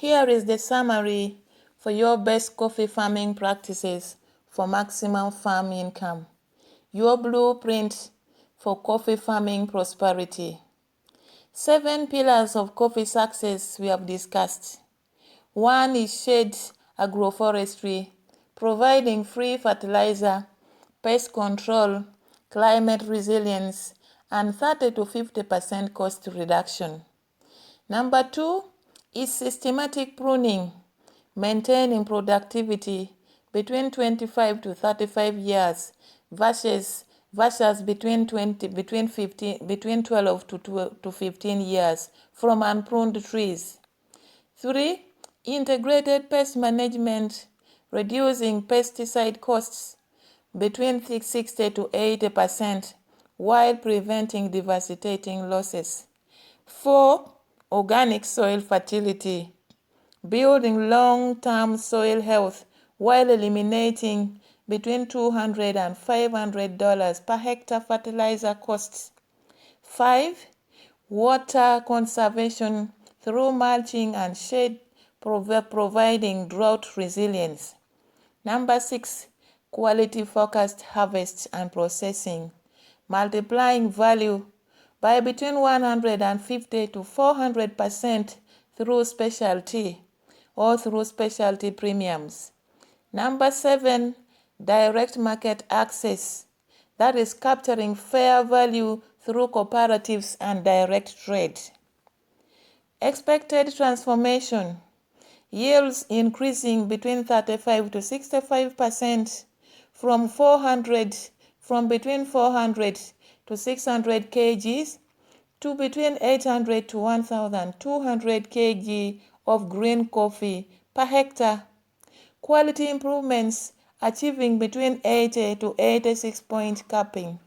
Here is the summary for your best coffee farming practices for maximum farm income. Your blueprint for coffee farming prosperity. 7 pillars of coffee success we have discussed. 1 is shade agroforestry, providing free fertilizer, pest control, climate resilience, and 30 to 50% cost reduction. Number 2 is systematic pruning, maintaining productivity between 25 to 35 years versus between 12 to 15 years from unpruned trees. 3. Integrated pest management, reducing pesticide costs between 60 to 80% while preventing devastating losses. 4. Organic soil fertility, building long-term soil health while eliminating between $200 and $500 per hectare fertilizer costs. 5. Water conservation through mulching and shade, providing drought resilience. Number 6. Quality-focused harvest and processing, multiplying value by between 150 to 400% through specialty or through specialty premiums. Number 7, direct market access, that is capturing fair value through cooperatives and direct trade. Expected transformation, yields increasing between 35 to 65% from between 400 to 600 kgs to between 800 to 1,200 kg of green coffee per hectare. Quality improvements achieving between 80 to 86 point capping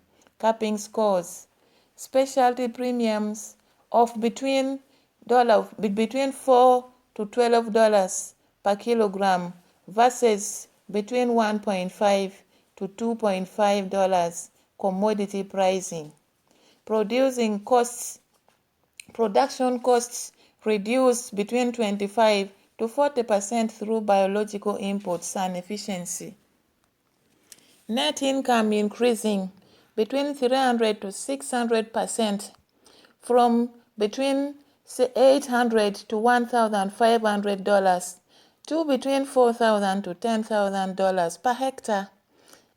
scores. Specialty premiums of between $4 to $12 per kilogram versus between $1.5 to $2.5 commodity pricing. Production costs reduced between 25 to 40% through biological inputs and efficiency. Net income increasing between 300 to 600% from between $800 to $1,500 to between $4,000 to $10,000 per hectare,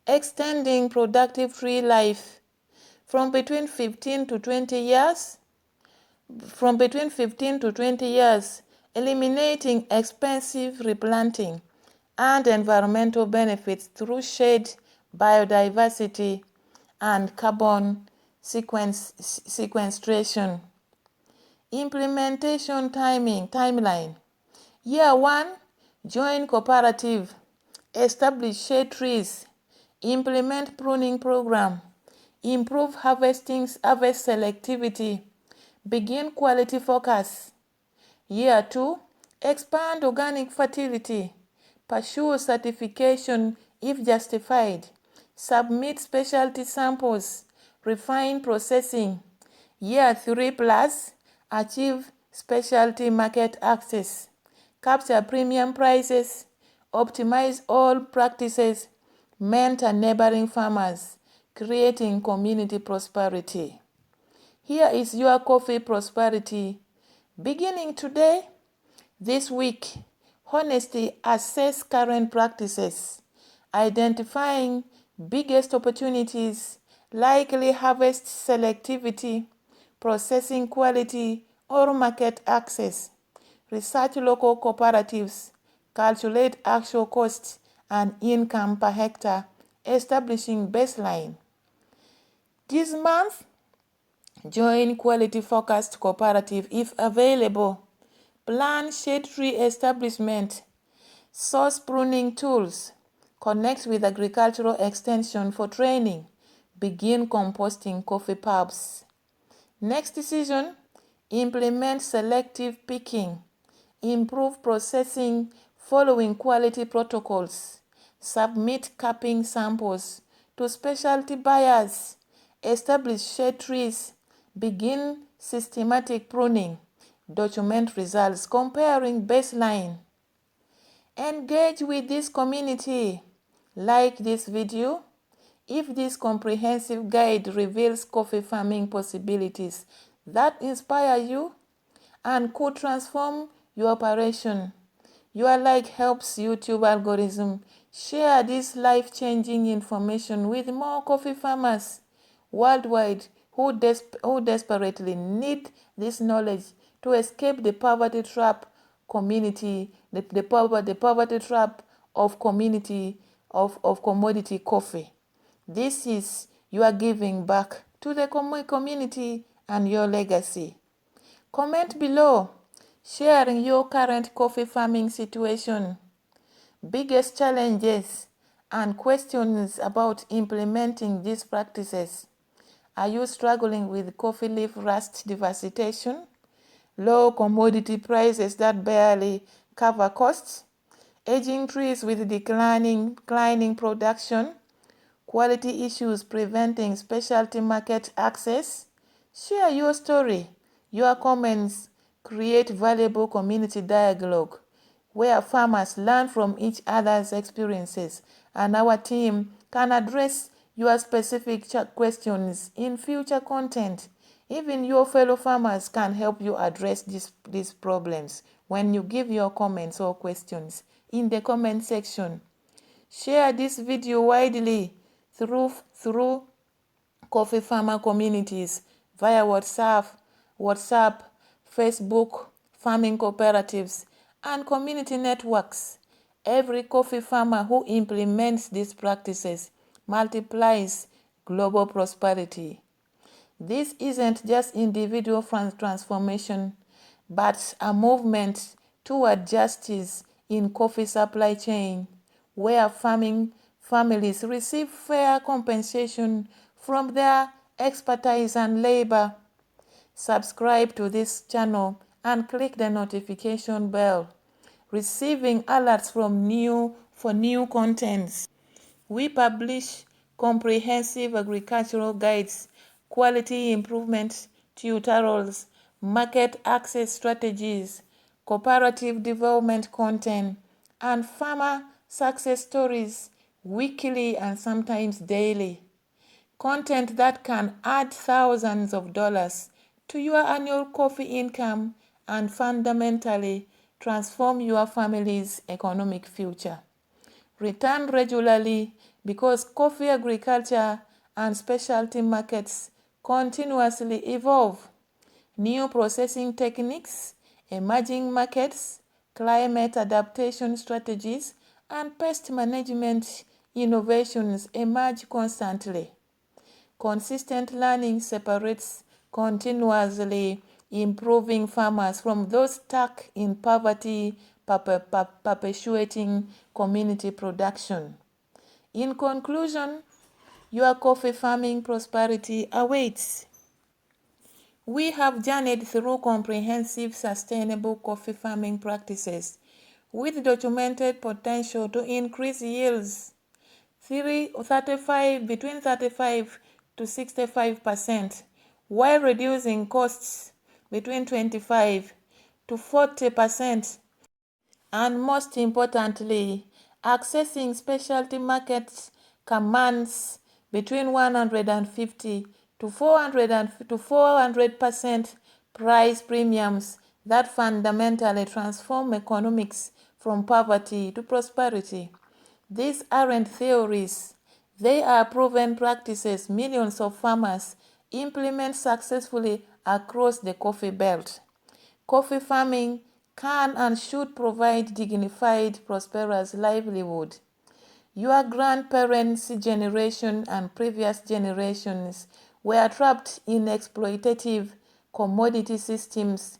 extending productive tree life from between 15 to 20 years, eliminating expensive replanting and environmental benefits through shade, biodiversity, and carbon sequestration. Implementation timeline. Year 1, join cooperative, establish shade trees, implement pruning program, improve harvest selectivity, begin quality focus. Year 2, expand organic fertility, pursue certification if justified, submit specialty samples, refine processing. Year 3 plus, achieve specialty market access, capture premium prices, optimize all practices, mentor neighboring farmers, creating community prosperity. Here is your coffee prosperity. Beginning today, this week, honestly assess current practices, identifying biggest opportunities, likely harvest selectivity, processing quality, or market access. Research local cooperatives, calculate actual costs and income per hectare, establishing baseline. This month, join quality-focused cooperative if available. Plan shade tree establishment. Source pruning tools. Connect with agricultural extension for training. Begin composting coffee pulps. Next decision, implement selective picking. Improve processing following quality protocols. Submit capping samples to specialty buyers. Establish shade trees. Begin systematic pruning. document results, comparing baseline. Engage with this community. Like this video. If this comprehensive guide reveals coffee farming possibilities that inspire you and could transform your operation, your like helps YouTube algorithm share this life-changing information with more coffee farmers worldwide who desperately need this knowledge to escape the poverty trap the poverty trap of commodity coffee. This is your giving back to the community and your legacy. Comment below, sharing your current coffee farming situation, biggest challenges, and questions about implementing these practices. Are you struggling with coffee leaf rust devastation, low commodity prices that barely cover costs, aging trees with declining production, quality issues preventing specialty market access? Share your story. Your comments create valuable community dialogue where farmers learn from each other's experiences, and our team can address your specific questions in future content. Even your fellow farmers can help you address these problems when you give your comments or questions in the comment section. Share this video widely through coffee farmer communities via WhatsApp, Facebook, farming cooperatives, and community networks. Every coffee farmer who implements these practices multiplies global prosperity. This isn't just individual transformation, but a movement toward justice in coffee supply chain, where farming families receive fair compensation from their expertise and labor. Subscribe to this channel and click the notification bell, receiving alerts for new contents. We publish comprehensive agricultural guides, quality improvement tutorials, market access strategies, cooperative development content, and farmer success stories weekly and sometimes daily. Content that can add thousands of dollars to your annual coffee income and fundamentally transform your family's economic future. Return regularly because coffee agriculture and specialty markets continuously evolve. New processing techniques, emerging markets, climate adaptation strategies, and pest management innovations emerge constantly. Consistent learning separates continuously improving farmers from those stuck in poverty, perpetuating community production. In conclusion, your coffee farming prosperity awaits. We have journeyed through comprehensive sustainable coffee farming practices with documented potential to increase yields between 35 to 65%, while reducing costs between 25 to 40%, and most importantly, accessing specialty markets commands between 150 to 400% price premiums that fundamentally transform economics from poverty to prosperity. These aren't theories. They are proven practices millions of farmers implement successfully across the coffee belt. Coffee farming can and should provide dignified, prosperous livelihood. Your grandparents' generation and previous generations were trapped in exploitative commodity systems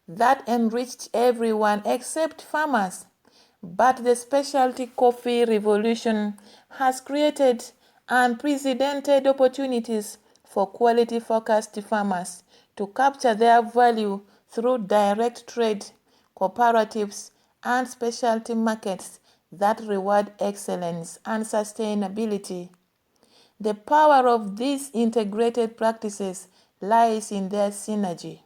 that enriched everyone except farmers. But the specialty coffee revolution has created unprecedented opportunities for quality-focused farmers to capture their value through direct trade, cooperatives, and specialty markets that reward excellence and sustainability. The power of these integrated practices lies in their synergy.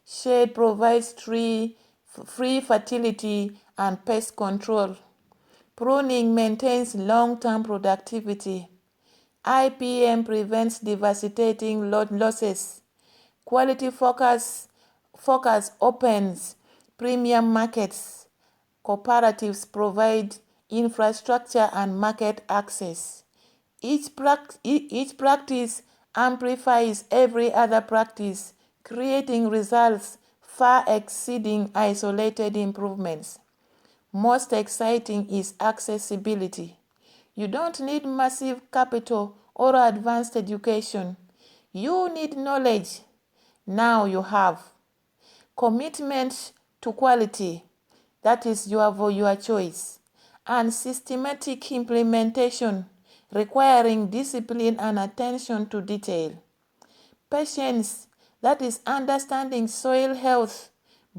Shade provides free fertility and pest control. Pruning maintains long-term productivity. IPM prevents devastating losses. Quality focus opens premium markets. Cooperatives provide infrastructure and market access. Each practice amplifies every other practice, creating results far exceeding isolated improvements. Most exciting is accessibility. You don't need massive capital or advanced education. You need knowledge. Now you have. Commitment to quality, that is your choice, and systematic implementation requiring discipline and attention to detail. Patience, that is understanding soil health,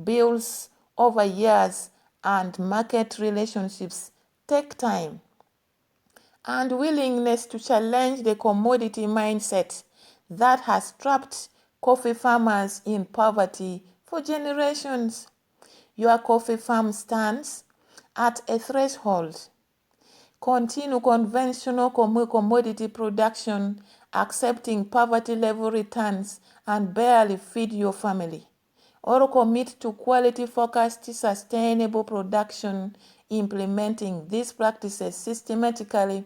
builds over years, and market relationships take time. And willingness to challenge the commodity mindset that has trapped coffee farmers in poverty for generations. Your coffee farm stands at a threshold. Continue conventional commodity production, accepting poverty level returns, and barely feed your family. Or commit to quality focused sustainable production, implementing these practices systematically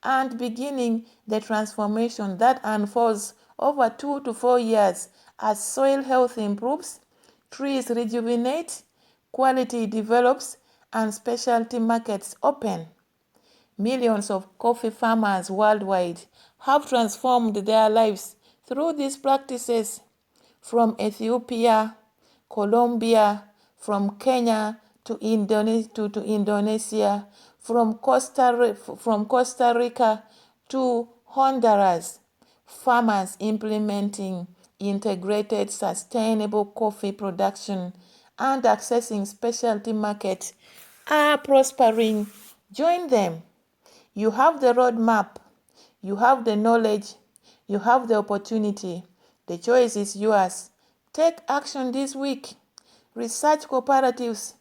and beginning the transformation that unfolds over 2 to 4 years as soil health improves, trees rejuvenate, quality develops, and specialty markets open. Millions of coffee farmers worldwide have transformed their lives through these practices. From Ethiopia, Colombia, from Kenya to Indonesia, from Costa Rica to Honduras, farmers implementing integrated sustainable coffee production and accessing specialty markets are prospering. Join them. You have the roadmap, you have the knowledge, you have the opportunity. The choice is yours. Take action this week. Research cooperatives,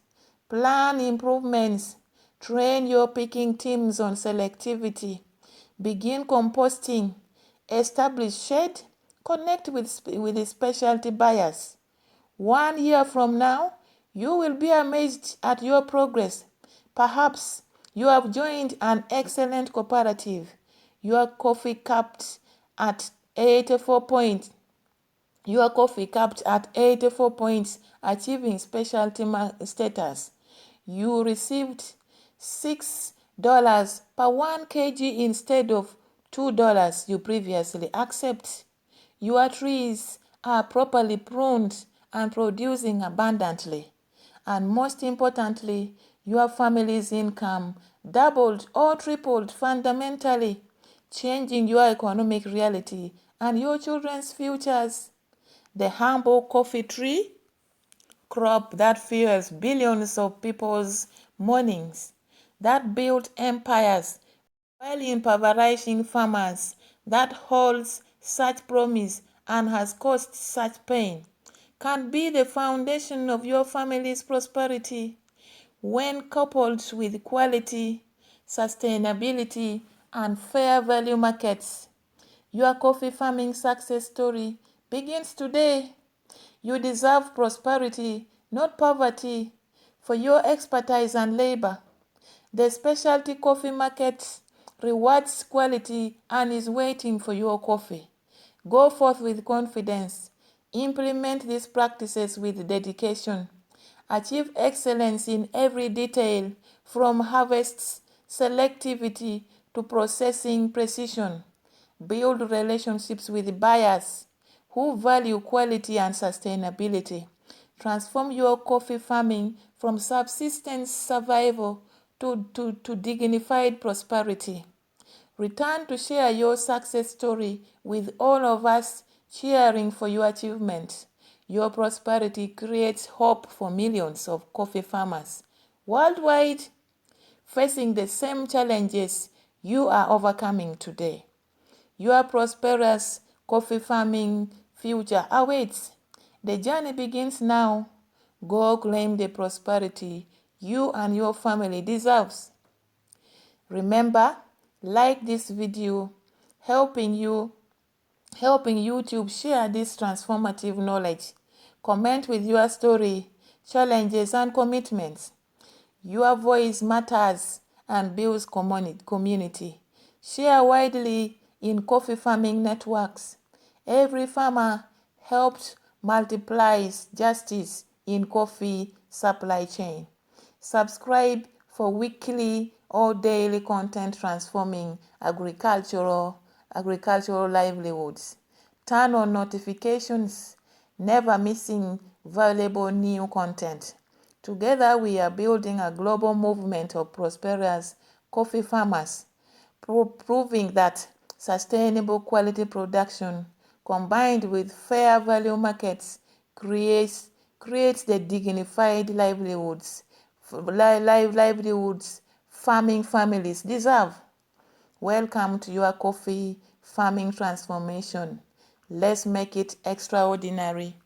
plan improvements, train your picking teams on selectivity, begin composting, establish shade, connect with the specialty buyers. 1 year from now, you will be amazed at your progress. Perhaps you have joined an excellent cooperative. Your coffee capped at 84 points. Your coffee capped at 84 points, achieving specialty status. You received $6 per 1 kg instead of $2 you previously accept. Your trees are properly pruned and producing abundantly. And most importantly, your family's income doubled or tripled fundamentally, changing your economic reality and your children's futures. The humble coffee tree crop that fuels billions of people's mornings, that built empires while impoverishing farmers, that holds such promise and has caused such pain, can be the foundation of your family's prosperity. When coupled with quality, sustainability, and fair value markets, your coffee farming success story begins today. You deserve prosperity, not poverty, for your expertise and labor. The specialty coffee market rewards quality and is waiting for your coffee. Go forth with confidence. Implement these practices with dedication. Achieve excellence in every detail, from harvests selectivity to processing precision. Build relationships with buyers who value quality and sustainability. Transform your coffee farming from subsistence survival to dignified prosperity. Return to share your success story with all of us, cheering for your achievement. Your prosperity creates hope for millions of coffee farmers worldwide facing the same challenges you are overcoming today. Your prosperous coffee farming future awaits. The journey begins now. Go claim the prosperity you and your family deserves. Remember, like this video, helping YouTube share this transformative knowledge. Comment with your story, challenges, and commitments. Your voice matters and builds community. Share widely in coffee farming networks. Every farmer helped multiplies justice in coffee supply chain. Subscribe for weekly or daily content transforming agricultural livelihoods. Turn on notifications, never missing valuable new content. Together we are building a global movement of prosperous coffee farmers, proving that sustainable quality production combined with fair value markets creates the dignified livelihoods farming families deserve. Welcome to your coffee farming transformation. Let's make it extraordinary.